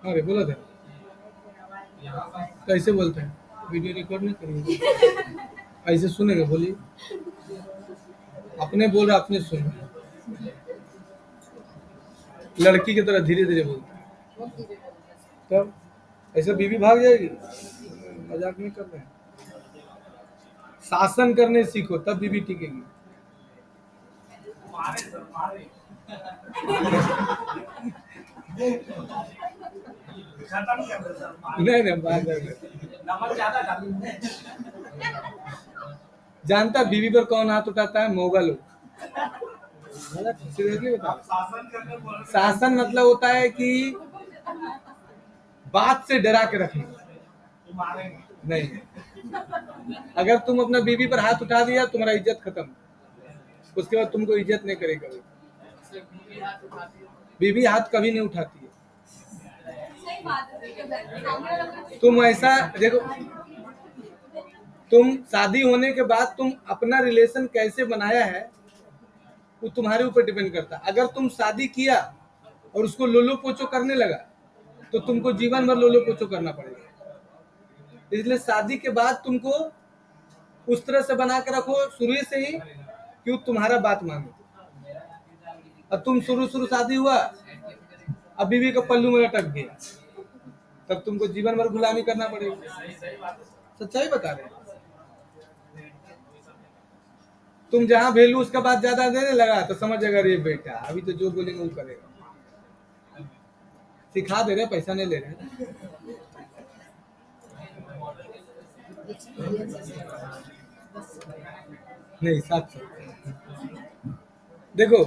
अरे बोला था कैसे बोलते हैं, वीडियो रिकॉर्ड नहीं करेंगे, ऐसे सुनेंगे, बोलिए। अपने बोल रहा, अपने सुन रहा। लड़की की तरह धीरे धीरे बोलते हैं। तब ऐसे बीवी भाग जाएगी। मजाक नहीं कर रहे हैं। शासन करने सीखो तब बीवी टिकेगी। नहीं नहीं, बात जानता बीवी पर कौन हाथ उठाता है? मोगा लोग। सीरियसली बता, शासन मतलब होता है कि बात से डरा के रखना। नहीं, अगर तुम अपना बीवी पर हाथ उठा दिया तुम्हारा इज्जत खत्म, उसके बाद तुमको इज्जत नहीं करेगा। बीवी हाथ कभी नहीं उठाती है। तुम ऐसा देखो, तुम शादी होने के बाद तुम अपना रिलेशन कैसे बनाया है वो तुम्हारे ऊपर डिपेंड करता है। अगर तुम शादी किया और उसको लोलो पोचो करने लगा तो तुमको जीवन भर लोलो पोचो करना पड़ेगा। इसलिए शादी के बाद तुमको उस तरह से बना के रखो शुरू से ही कि वो तुम्हारा बात मानो। अब तुम शुरू शुरू शादी हुआ, अब बीवी का पल्लू में लटक गया, तब तुमको जीवन भर गुलामी करना पड़ेगा। सच्चाई बता रहे हैं। तुम जहाँ वैल्यू उसका बात ज्यादा देने लगा तो समझ जाएगा रे बेटा अभी तो जो बोलेंगे वो करेगा। सिखा दे रहे, पैसा नहीं ले रहे। नहीं, 700। देखो,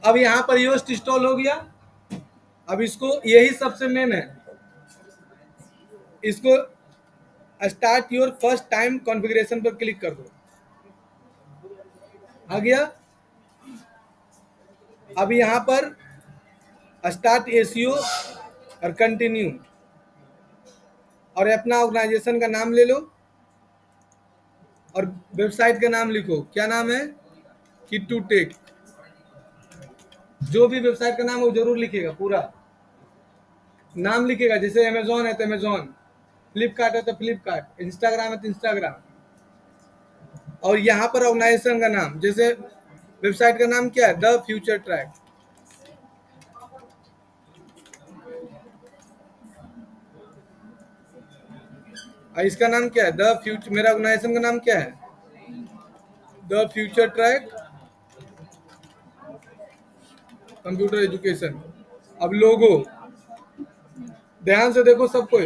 अब यहाँ पर योस्ट इंस्टॉल हो गया। अब इसको, यही सबसे मेन है, इसको start your first time configuration पर क्लिक कर दो। आ गया। अब यहाँ पर स्टार्ट एसीओ और कंटिन्यू, और अपना ऑर्गेनाइजेशन का नाम ले लो और वेबसाइट का नाम लिखो। क्या नाम है? किट्टू टेक। जो भी वेबसाइट का नाम है वो जरूर लिखेगा, पूरा नाम लिखेगा। जैसे अमेजोन है तो अमेजोन, फ्लिपकार्ट है तो फ्लिपकार्ट, इंस्टाग्राम है तो इंस्टाग्राम। और यहाँ पर ऑर्गेनाइजेशन का नाम, जैसे वेबसाइट का नाम क्या है? The future track. और इसका नाम क्या है? The future. मेरा ऑर्गेनाइजेशन का नाम क्या है? The future track computer education. अब लोगो ध्यान से देखो सबको।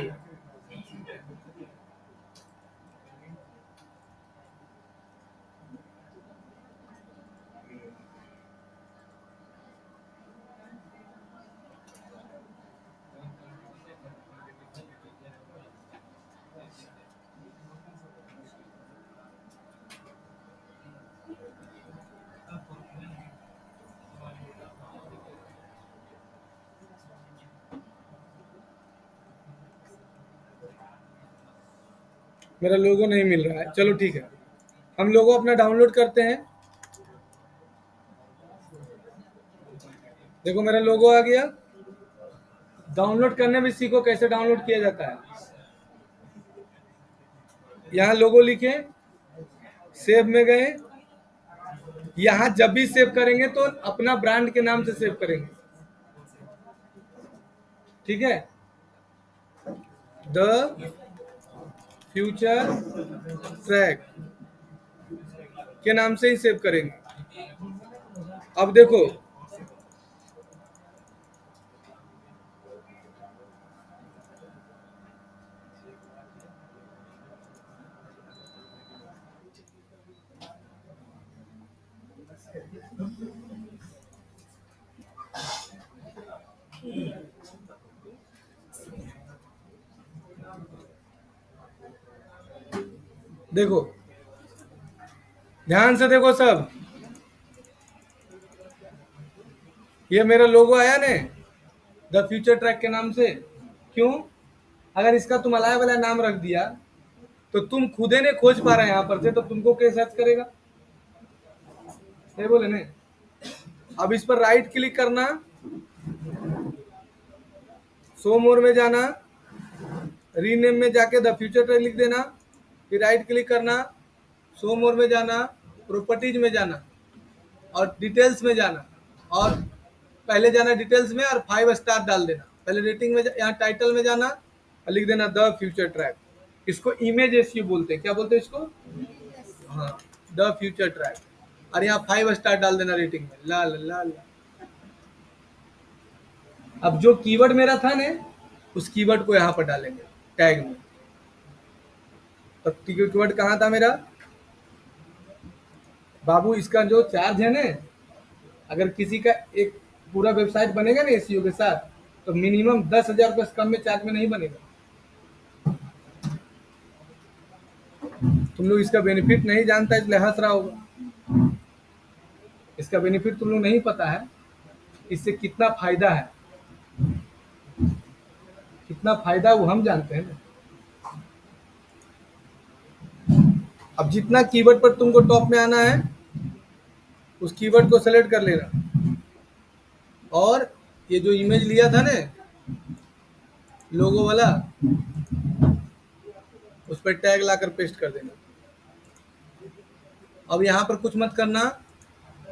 मेरा लोगो नहीं मिल रहा है, चलो ठीक है, हम लोगो अपना डाउनलोड करते हैं। देखो मेरा लोगो आ गया। डाउनलोड करने में सीखो कैसे डाउनलोड किया जाता है। यहाँ लोगो लिखे, सेव में गए। यहाँ जब भी सेव करेंगे तो अपना ब्रांड के नाम से सेव करेंगे, ठीक है? द फ्यूचर ट्रैक के नाम से ही सेव करेंगे। अब देखो, देखो ध्यान से देखो सब, ये मेरा लोगो आया ने द फ्यूचर ट्रैक के नाम से। क्यों? अगर इसका तुम अलाय वाला नाम रख दिया तो तुम खुदे ने खोज पा रहे हैं यहाँ पर से, तो तुमको क्या सर्च करेगा? नहीं बोले नहीं। अब इस पर राइट क्लिक करना, शो मोर में जाना, रीनेम में जाके द फ्यूचर ट्रैक लिख देना, फिर राइट क्लिक करना, शो मोर में जाना, प्रॉपर्टीज में जाना और डिटेल्स में जाना, और पहले जाना डिटेल्स में और 5 स्टार डाल देना। पहले रेटिंग में यहाँ टाइटल में जाना और लिख देना द फ्यूचर ट्रैक। इसको इमेज एसईओ बोलते हैं। क्या बोलते हैं इसको? हाँ, द फ्यूचर ट्रैक। और यहाँ 5 स्टार डाल देना रेटिंग में। ला ला ला ला। अब जो कीवर्ड मेरा था ने, उस कीवर्ड को यहाँ पर डालेंगे टैग में। तो कीवर्ड कहाँ था मेरा बाबू? इसका जो चार्ज है ना, अगर किसी का एक पूरा वेबसाइट बनेगा ना एसईओ के साथ, तो मिनिमम 10,000 रुपये से कम में चार्ज में नहीं बनेगा। तुम लोग इसका बेनिफिट नहीं जानता इसलिए हंस रहा होगा। इसका बेनिफिट तुम लोग नहीं पता है, इससे कितना फायदा है, कितना फायदा वो हम जानते हैं ना। अब जितना कीवर्ड पर तुमको टॉप में आना है, उस कीवर्ड को सेलेक्ट कर लेना, और ये जो इमेज लिया था ना लोगो वाला, उस पर टैग लाकर पेस्ट कर देना। अब यहाँ पर कुछ मत करना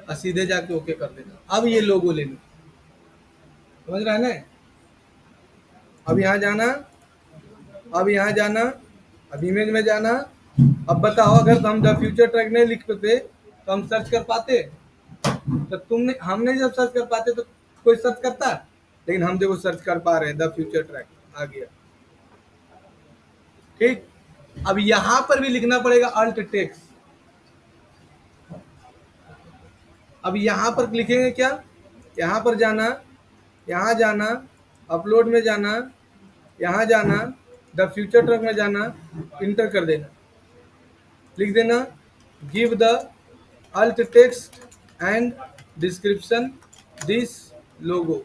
और सीधे जाके ओके कर देना। अब ये लोगो लेना, समझ रहा है ना? अब यहाँ जाना, अब यहाँ जाना, अब इमेज में जाना। अब बताओ, अगर हम द फ्यूचर ट्रैक नहीं लिख पाते तो हम सर्च कर पाते? तो तुमने हमने जब सर्च कर पाते तो कोई सर्च करता? लेकिन हम देखो सर्च कर पा रहे हैं, द फ्यूचर ट्रैक आ गया। ठीक, अब यहां पर भी लिखना पड़ेगा अल्ट टेक्स्ट। अब यहां पर लिखेंगे क्या? यहां पर जाना, यहां जाना, अपलोड में जाना, यहां जाना, द फ्यूचर ट्रैक में जाना, इंटर कर देना, लिख देना give the alt text and description this logo.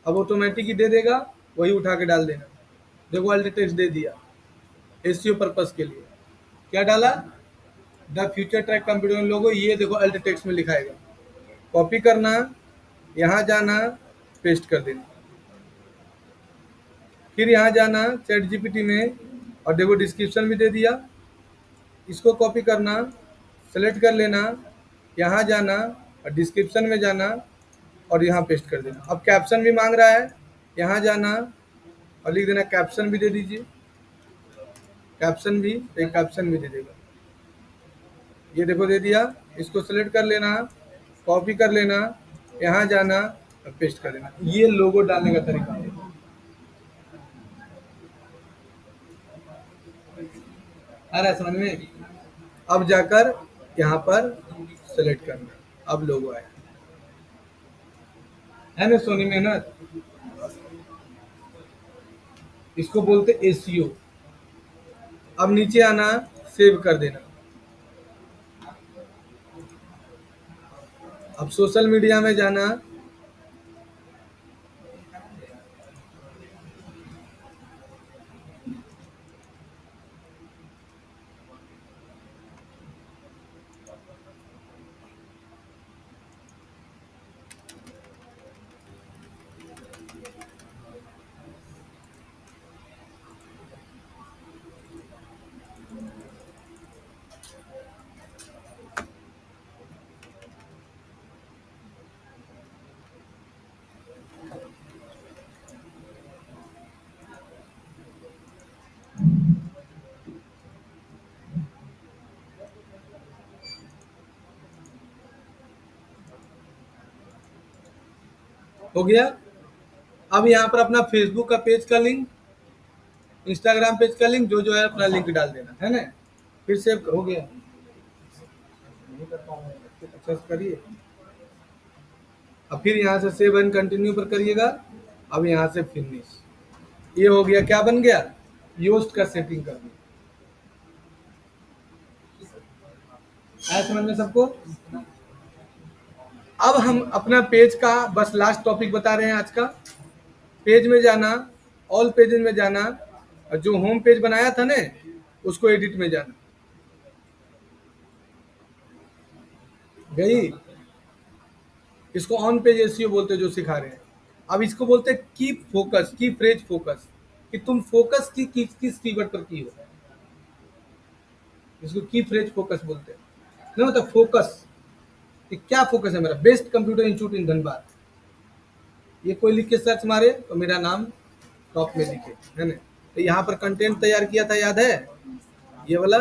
अब ऑटोमेटिक ही दे देगा, वही उठा के डाल देना। देखो अल्ट टेक्स्ट दे दिया एसईओ पर्पस के लिए। क्या डाला? द फ्यूचर ट्रैक कंप्यूटर लोगो। ये देखो अल्ट टेक्स्ट में लिखाएगा। कॉपी करना, यहाँ जाना, पेस्ट कर देना, फिर यहाँ जाना चैट जीपीटी में, और देखो डिस्क्रिप्शन भी दे दिया। इसको कॉपी करना, सेलेक्ट कर लेना, यहाँ जाना और डिस्क्रिप्शन में जाना और यहाँ पेस्ट कर देना। अब कैप्शन भी मांग रहा है, यहाँ जाना और लिख देना कैप्शन भी दे दीजिए। कैप्शन भी, एक कैप्शन भी दे देगा। ये देखो दे दिया। इसको सेलेक्ट कर लेना, कॉपी कर लेना, यहाँ जाना और पेस्ट कर देना। ये लोगो डालने का तरीका है। आ रहा है समझ में? अब जाकर यहाँ पर सेलेक्ट करना, अब लोगो आया है ना सोनी मेहनत। इसको बोलते एसईओ। अब नीचे आना, सेव कर देना। अब सोशल मीडिया में जाना, हो गया। अब यहाँ पर अपना फेसबुक का पेज का लिंक, इंस्टाग्राम पेज का लिंक, जो है अपना लिंक डाल देना है ना। फिर सेव हो गया। नहीं कर पाऊंगा, अच्छा से करिए। अब फिर यहाँ से सेव एंड कंटिन्यू पर करिएगा। अब यहाँ से फिनिश। ये हो गया। क्या बन गया? योस्ट का सेटिंग कर दिया। आया समझ में सबको? अब हम अपना पेज का बस लास्ट टॉपिक बता रहे हैं आज का। पेज में जाना, ऑल पेजेस में जाना, और जो होम पेज बनाया था ना, उसको एडिट में जाना। गई? इसको ऑन पेज एसईओ बोलते हैं, जो सिखा रहे हैं। अब इसको बोलते हैं कीप फोकस, की फ्रेज फोकस, कि तुम फोकस की किस कीवर्ड पर की हो, इसको की फ्रेज फोकस बोलते हैं। नहीं मतलब फोकस, कि क्या फोकस है मेरा। बेस्ट कंप्यूटर इंस्टीट्यूट इन धनबाद, ये कोई लिख के सर्च मारे तो मेरा नाम टॉप में लिखे, है ना। तो यहाँ पर कंटेंट तैयार किया था, याद है, ये वाला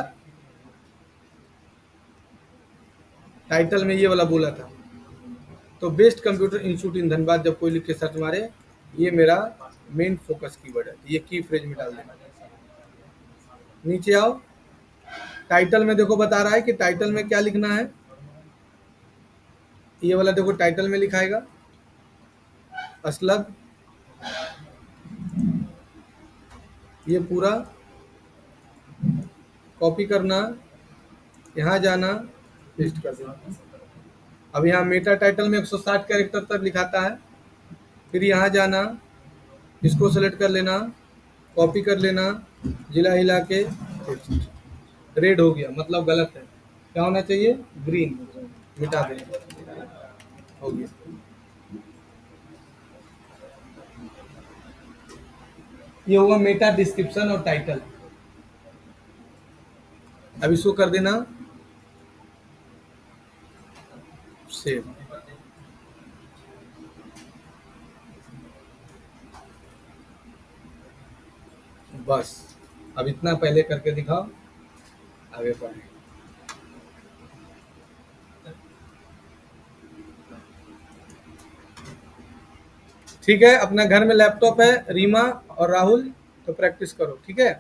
टाइटल में ये वाला बोला था। तो बेस्ट कंप्यूटर इंस्टीट्यूट इन धनबाद जब कोई लिख के सर्च मारे, ये मेरा मेन फोकस कीवर्ड है, ये की फ्रेज में डाल देना। नीचे आओ, टाइटल में देखो बता रहा है कि टाइटल में क्या लिखना है। ये वाला देखो टाइटल में लिखाएगा असलग, ये पूरा कॉपी करना, यहाँ जाना, पेस्ट कर देना। अब यहाँ मेटा टाइटल में 160 कैरेक्टर तक लिखाता है, फिर यहाँ जाना, इसको सेलेक्ट कर लेना, कॉपी कर लेना, जिला हिला के पेस्ट। रेड हो गया मतलब गलत है, क्या होना चाहिए, ग्रीन, मिटा देना, हो गया। ये होगा मेटा डिस्क्रिप्शन और टाइटल। अब इसको कर देना सेव। बस अब इतना पहले करके दिखाओ, आगे बढ़े। ठीक है, अपना घर में लैपटॉप है रीमा और राहुल, तो प्रैक्टिस करो, ठीक है।